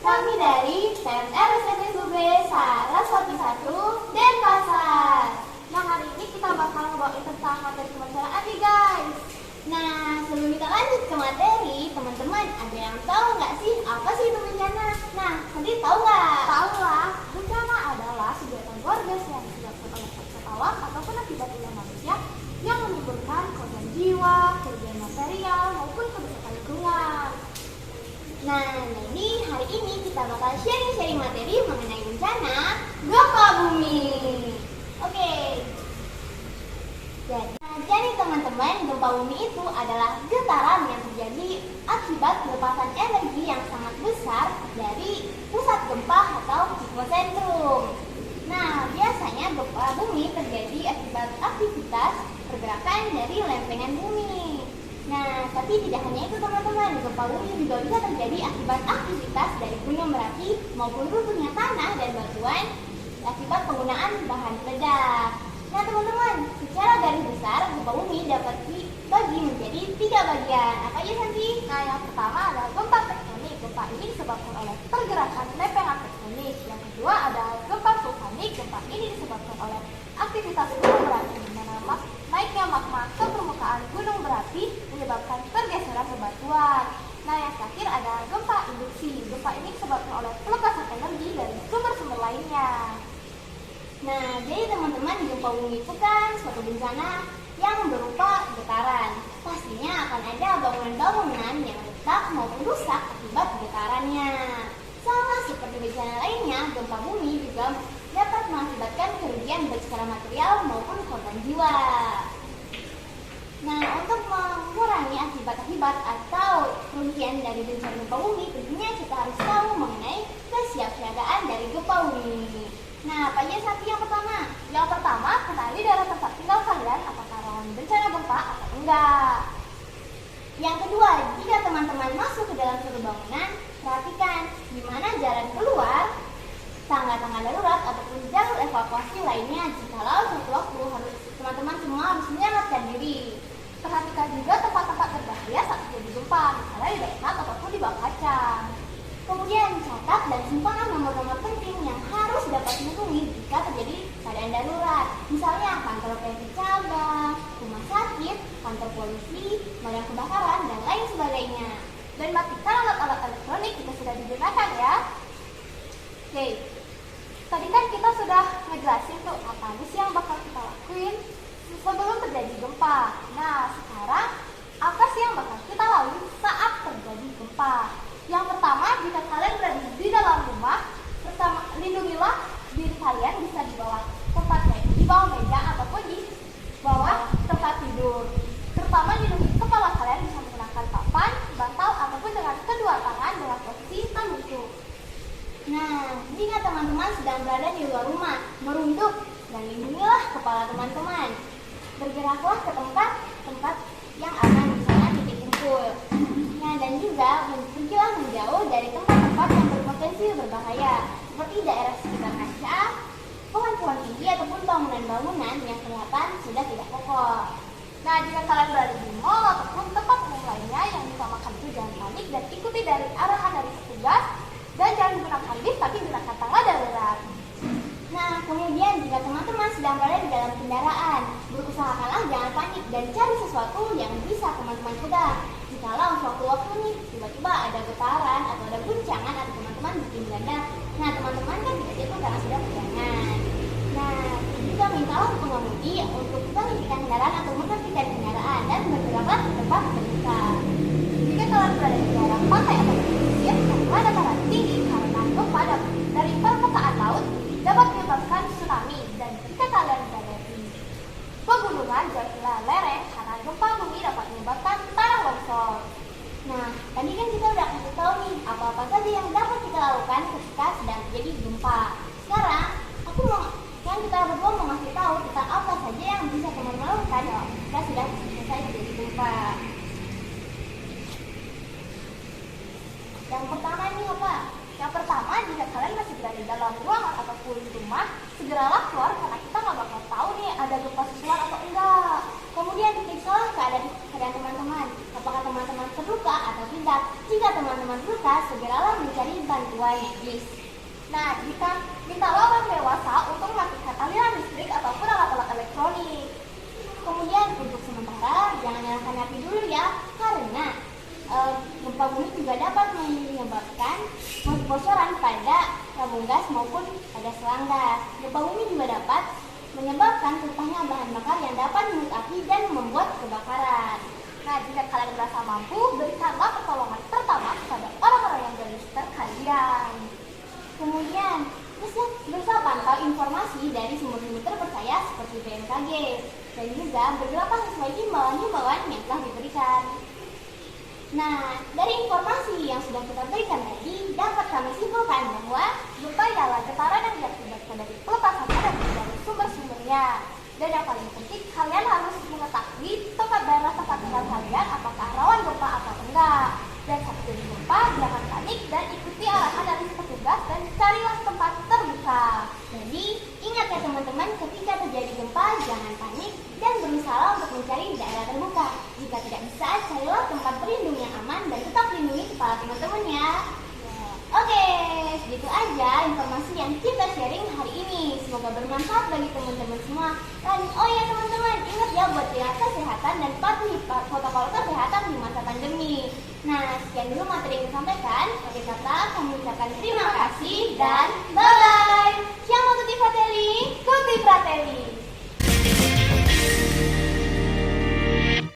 Kami dari PMR SMSUB Saraswati 1 Denpasar. Nah, hari ini kita bakal ngebawain tentang materi kebencanaan nih guys. Nah, sebelum kita lanjut ke materi, teman-teman ada yang tahu nggak sih apa sih itu bencana? Nah, nanti tahu nggak? Tahu lah, bencana adalah kegiatan luar biasa yang disebabkan oleh faktor alam ataupun akibat ulah manusia yang menimbulkan korban jiwa, kerugian material maupun kerusakan lingkungan. Nah, jadi hari ini kita bakal sharing-sharing materi mengenai bencana gempa bumi. Oke. Jadi teman-teman, gempa bumi itu adalah getaran yang terjadi akibat lepasan energi yang sangat besar dari pusat gempa atau hipocentrum. Nah, biasanya gempa bumi terjadi akibat aktivitas pergerakan dari lempengan bumi. Nah, tapi tidak hanya itu teman-teman, gempa bumi juga bisa terjadi akibat aktivitas dari gunung berapi maupun runtuhnya tanah dan batuan akibat penggunaan bahan peledak. Nah teman-teman, secara garis besar gempa bumi dapat dibagi menjadi 3 bagian. Apa aja nanti? Nah, yang pertama adalah gempa tektonik. Gempa ini disebabkan oleh pergerakan lempengan tektonik. Yang kedua adalah gempa vulkanik. Gempa ini disebabkan oleh aktivitas gunung berapi, di mana naiknya magma ke permukaan gunung berapi menyebabkan pergeseran bebatuan. Nah, yang terakhir adalah gempa induksi. Gempa ini disebabkan oleh pelepasan energi dari sumber-sumber lainnya. Nah, jadi teman-teman, gempa bumi itu kan suatu bencana yang berupa getaran. Pastinya akan ada bangunan-bangunan yang retak maupun rusak akibat getarannya. Sama seperti bencana lainnya, gempa bumi juga dapat mengakibatkan kerugian baik secara material maupun korban jiwa. Nah, untuk mengurangi akibat-akibat atau kerugian dari bencana gempa bumi, tentunya kita harus tahu mengenai kesiapsiagaan dari gempa bumi. Nah, apa aja Sakti yang pertama? Yang pertama, kenali daerah tempat tinggal kalian apakah rawan bencana gempa atau enggak. Yang kedua, jika teman-teman masuk ke dalam suatu bangunan, perhatikan di mana jalan keluar, tangga-tangga darurat ataupun jalur evakuasi lainnya. Jikalau suatu waktu teman-teman semua harus menyelamatkan diri. Perhatikan juga tempat-tempat berbahaya saat terjadi gempa, misalnya di daerah ataupun di bawah kaca. Kemudian catat dan simpan nomor-nomor penting yang harus dapat dihubungi jika terjadi keadaan darurat. Misalnya kantor PT cabang, rumah sakit, kantor polisi, pemadam kebakaran, dan lain sebagainya. Dan matikan alat-alat elektronik jika sudah digunakan ya. Oke, tadi kan kita sudah ngejelasin tuh apa sih yang bakal kita lakuin sebelum terjadi gempa. Nah, sekarang apa sih yang bakal kita lalui saat terjadi gempa? Yang pertama, jika kalian berada di dalam rumah, lindungilah diri kalian bisa di bawah di bawah meja ataupun di bawah tempat tidur. Terutama lindungi kepala kalian bisa menggunakan papan, bantal ataupun dengan kedua tangan dengan posisi tanduk. Nah, jika teman-teman sedang berada di luar rumah, merunduk dan lindungilah kepala teman-teman. Bergeraklah ke tempat yang aman, misalnya titik kumpul. Nah, dan juga pergilah menjauh dari tempat-tempat yang berpotensi berbahaya, seperti daerah sekitar kaca, pohon-pohon tinggi ataupun bangunan-bangunan yang kelihatan sudah tidak kokoh. Nah, jika kalian berada di mall ataupun tempat umum lainnya yang diutamakan itu jangan panik dan ikuti dari arahan dari petugas dan jangan gunakan lift tapi gunakan tangga darurat. Nah, kemudian jika teman-teman sedang berada di dalam kendaraan, berusahakanlah jangan panik dan cari sesuatu yang bisa teman-teman pegang. Jikalau sewaktu-waktu nih tiba-tiba ada getaran atau ada guncangan atau teman-teman bikin ganda, nah teman-teman kan tidak jatuh karena sudah pegangan. Nah, juga mintalah pengemudi untuk menghentikan kendaraan atau menghentikan kendaraan dan bergeraklah ke tempat terbuka. Jika kalian berada di daerah pantai atau pesisir, karena dataran tinggi karena gempa dari permukaan laut dapat menyebabkan tsunami, dan jika kalian berada di pegunungan, jauhilah lereng karena gempa bumi dapat menyebabkan tanah longsor. Nah, tadi kan kita udah kasih tahu nih apa-apa saja yang dapat kita lakukan ketika sedang terjadi gempa. Sekarang kita berdua mau ngasih tahu tentang apa saja yang bisa teman-teman lakukan ketika sudah selesai terjadi gempa. Yang pertama ini apa? Yang pertama, jika kalian masih berada di dalam ruangan ataupun rumah, segeralah keluar karena kita nggak bakal tahu nih ada gempa susulan atau enggak. Kemudian periksalah keadaan teman-teman, apakah teman-teman terluka atau tidak. Jika teman-teman terluka, segeralah mencari bantuan medis. Nah, mintalah orang dewasa untuk melakukan aliran listrik ataupun alat-alat elektronik. Kemudian untuk sementara jangan nyalakan api dulu ya, karena gempa bumi juga dapat menyebabkan bocoran pada tabung gas maupun pada selang gas. Gempa bumi juga dapat menyebabkan tumpahnya bahan bakar yang dapat menyulut api dan membuat kebakaran. Nah, jika kalian merasa mampu, berikanlah pertolongan pertama kepada orang-orang yang berada di sekitar kalian. Kemudian, berusaha pantau informasi dari sumber-sumber terpercaya seperti BMKG dan juga bergeraklah sesuai himbauan-himbauan yang telah diberikan. Nah, dari informasi yang sudah kita berikan tadi, dapat kami simpulkan bahwa Gempa ialah getaran yang diakibatkan dari peletasan energi dari sumber-sumbernya. Dan yang paling penting, kalian harus mengetahui tempat daerah tempat tinggal kalian apakah rawan gempa atau enggak. Dan saat terjadi gempa, jangan panik dan ikuti arahan dari petugas dan carilah tempat terbuka. Jadi, ingat ya teman-teman, ketika terjadi gempa, jangan panik dan berusaha untuk mencari daerah terbuka. Jika tidak bisa, carilah tempat berlindung yang aman dan tetap lindungi kepala teman-teman ya. Oke, segitu aja informasi yang kita sharing hari ini. Semoga bermanfaat bagi teman-teman semua. Dan oh ya teman-teman, ingat ya buat jaga kesehatan dan patuhi protokol kesehatan di masa pandemi. Nah, sekian dulu materi yang disampaikan. Oke kata, kami ucapkan terima kasih dan bye-bye. Siamo tutti fratelli, tutti fratelli.